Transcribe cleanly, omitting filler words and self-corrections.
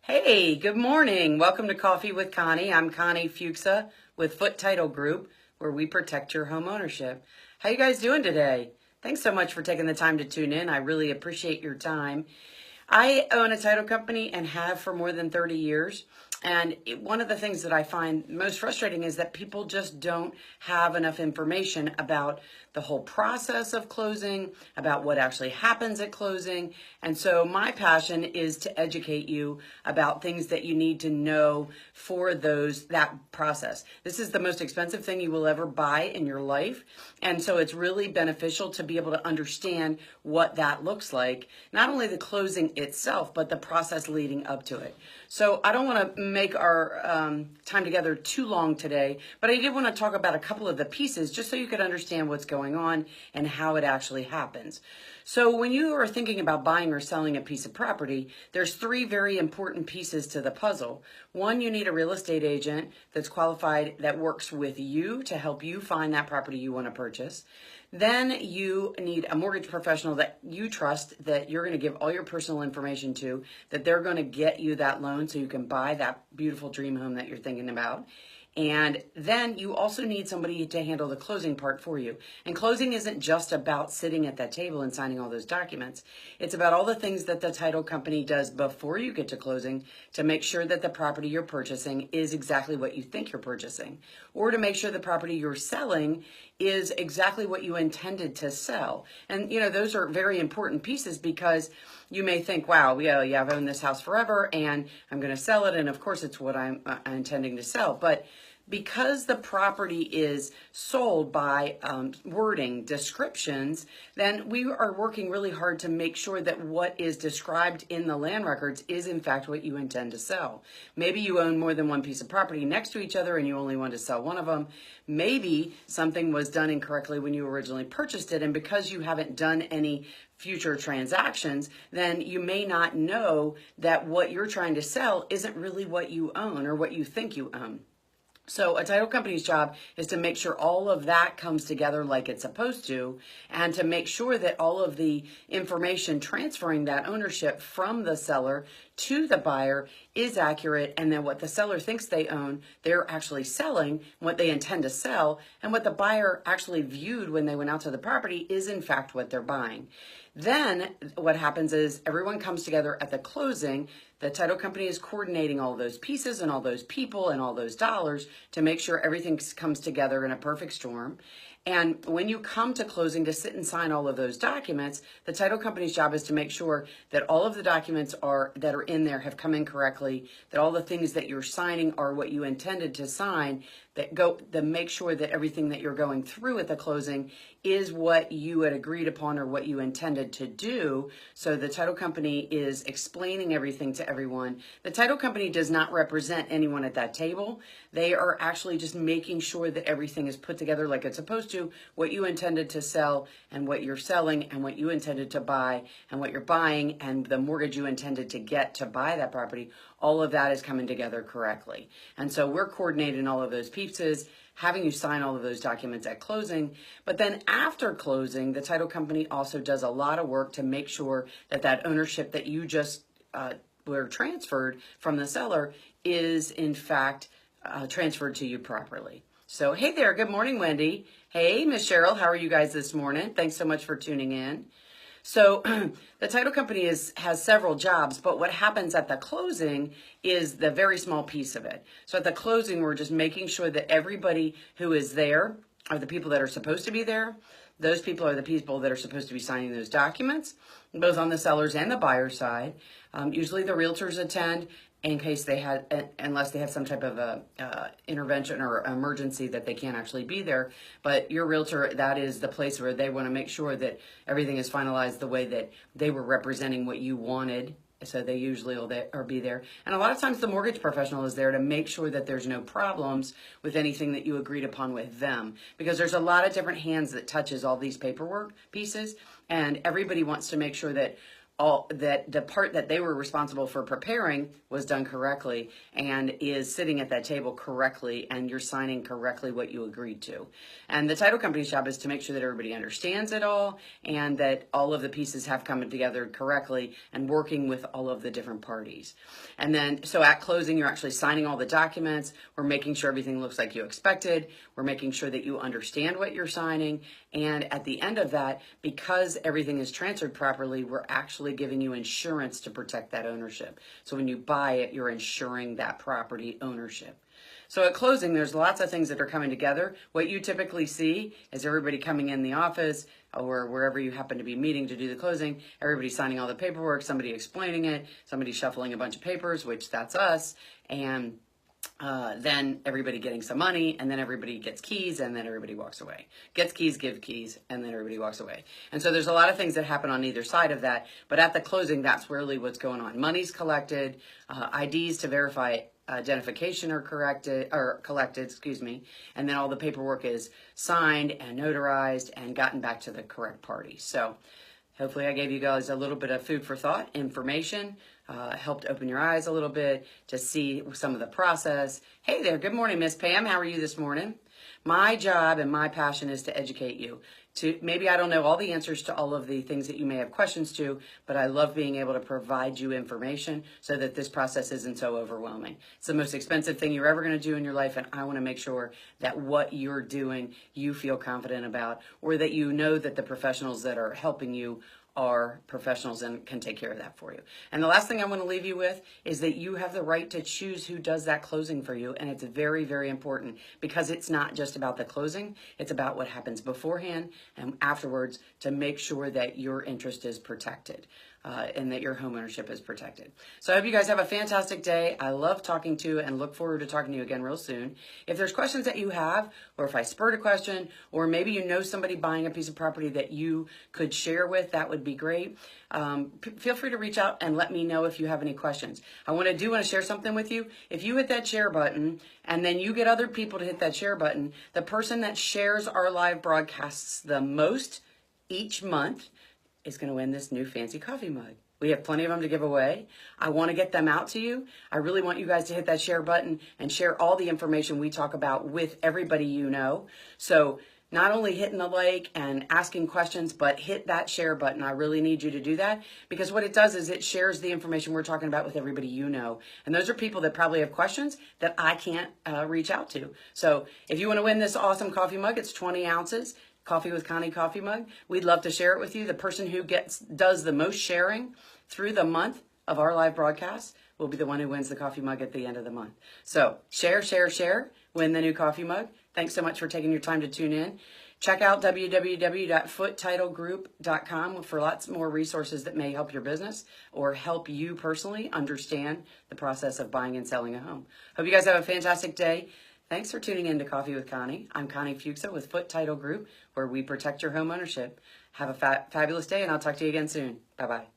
Hey, good morning. Welcome to Coffee with Connie. I'm Connie Fuchsa with Foot Title Group, where we protect your home ownership. How you guys doing today? Thanks so much for taking the time to tune in. I really appreciate your time. I own a title company and have for more than 30 years. And one of the things that I find most frustrating is that people just don't have enough information about the whole process of closing, about what actually happens at closing. And so my passion is to educate you about things that you need to know for that process. This is the most expensive thing you will ever buy in your life. And so it's really beneficial to be able to understand what that looks like, not only the closing itself, but the process leading up to it. So I don't want to make our time together too long today, but I did want to talk about a couple of the pieces just so you could understand what's going on and how it actually happens. So when you are thinking about buying or selling a piece of property, there's three very important pieces to the puzzle. One, you need a real estate agent that's qualified, that works with you to help you find that property you want to purchase. Then you need a mortgage professional that you trust, that you're going to give all your personal information to, that they're going to get you that loan so you can buy that beautiful dream home that you're thinking about. And then you also need somebody to handle the closing part for you. And closing isn't just about sitting at that table and signing all those documents. It's about all the things that the title company does before you get to closing to make sure that the property you're purchasing is exactly what you think you're purchasing, or to make sure the property you're selling is exactly what you intended to sell. And, those are very important pieces because you may think, wow, yeah, I've owned this house forever and I'm going to sell it. And of course, it's what I'm intending to sell. But because the property is sold by wording, descriptions, then we are working really hard to make sure that what is described in the land records is in fact what you intend to sell. Maybe you own more than one piece of property next to each other and you only want to sell one of them. Maybe something was done incorrectly when you originally purchased it, and because you haven't done any future transactions, then you may not know that what you're trying to sell isn't really what you own or what you think you own. So a title company's job is to make sure all of that comes together like it's supposed to, and to make sure that all of the information transferring that ownership from the seller to the buyer is accurate, and then what the seller thinks they own, they're actually selling, what they intend to sell, and what the buyer actually viewed when they went out to the property is in fact what they're buying. Then what happens is everyone comes together at the closing. The title company is coordinating all those pieces and all those people and all those dollars to make sure everything comes together in a perfect storm. And when you come to closing to sit and sign all of those documents, the title company's job is to make sure that all of the documents that are in there have come in correctly, that all the things that you're signing are what you intended to sign, that make sure that everything that you're going through at the closing is what you had agreed upon or what you intended to do. So the title company is explaining everything to everyone. The title company does not represent anyone at that table. They are actually just making sure that everything is put together like it's supposed to, what you intended to sell and what you're selling and what you intended to buy and what you're buying and the mortgage you intended to get to buy that property. All of that is coming together correctly. And so we're coordinating all of those pieces, having you sign all of those documents at closing. But then after closing, the title company also does a lot of work to make sure that that ownership that you just were transferred from the seller is in fact transferred to you properly. So, hey there. Good morning, Wendy. Hey, Miss Cheryl. How are you guys this morning? Thanks so much for tuning in. So the title company has several jobs, but what happens at the closing is the very small piece of it. So at the closing, we're just making sure that everybody who is there are the people that are supposed to be there. Those people are the people that are supposed to be signing those documents, both on the seller's and the buyer's side. Usually the realtors attend in case unless they have some type of intervention or emergency that they can't actually be there. But your realtor, that is the place where they want to make sure that everything is finalized the way that they were representing what you wanted. So they usually will be there. And a lot of times the mortgage professional is there to make sure that there's no problems with anything that you agreed upon with them. Because there's a lot of different hands that touches all these paperwork pieces. And everybody wants to make sure that all that the part that they were responsible for preparing was done correctly and is sitting at that table correctly, and you're signing correctly what you agreed to. And the title company's job is to make sure that everybody understands it all and that all of the pieces have come together correctly and working with all of the different parties. And then, so at closing, you're actually signing all the documents. We're making sure everything looks like you expected. We're making sure that you understand what you're signing. And at the end of that, because everything is transferred properly, we're actually giving you insurance to protect that ownership. So when you buy it, you're insuring that property ownership. So at closing, there's lots of things that are coming together. What you typically see is everybody coming in the office or wherever you happen to be meeting to do the closing, everybody signing all the paperwork, somebody explaining it, somebody shuffling a bunch of papers, which that's us, and then everybody getting some money, and then everybody gets keys, and then everybody walks away. Gets keys, give keys, and then everybody walks away. And so there's a lot of things that happen on either side of that, but at the closing, that's really what's going on. Money's collected, IDs to verify identification are collected, excuse me, and then all the paperwork is signed and notarized and gotten back to the correct party. So hopefully I gave you guys a little bit of food for thought, information, helped open your eyes a little bit to see some of the process. Hey there, good morning, Miss Pam. How are you this morning? My job and my passion is to educate you. Maybe I don't know all the answers to all of the things that you may have questions to, but I love being able to provide you information so that this process isn't so overwhelming. It's the most expensive thing you're ever going to do in your life, and I want to make sure that what you're doing you feel confident about, or that you know that the professionals that are helping you are professionals and can take care of that for you. And the last thing I want to leave you with is that you have the right to choose who does that closing for you. And it's very, very important because it's not just about the closing. It's about what happens beforehand and afterwards to make sure that your interest is protected. And that your home ownership is protected. So I hope you guys have a fantastic day. I love talking to you and look forward to talking to you again real soon. If there's questions that you have, or if I spurred a question, or maybe you know somebody buying a piece of property that you could share with, that would be great. Feel free to reach out and let me know if you have any questions. I want to share something with you. If you hit that share button and then you get other people to hit that share button, the person that shares our live broadcasts the most each month is going to win this new fancy coffee mug. We have plenty of them to give away. I want to get them out to you. I really want you guys to hit that share button and share all the information we talk about with everybody you know. So not only hitting the like and asking questions, but hit that share button. I really need you to do that because what it does is it shares the information we're talking about with everybody you know. And those are people that probably have questions that I can't reach out to. So if you want to win this awesome coffee mug, it's 20 ounces. Coffee with Connie coffee mug. We'd love to share it with you. The person who does the most sharing through the month of our live broadcast will be the one who wins the coffee mug at the end of the month. So share, win the new coffee mug. Thanks so much for taking your time to tune in. Check out www.foottitlegroup.com for lots more resources that may help your business or help you personally understand the process of buying and selling a home. Hope you guys have a fantastic day. Thanks for tuning in to Coffee with Connie. I'm Connie Fuchsa with Foot Title Group, where we protect your home ownership. Have a fabulous day, and I'll talk to you again soon. Bye-bye.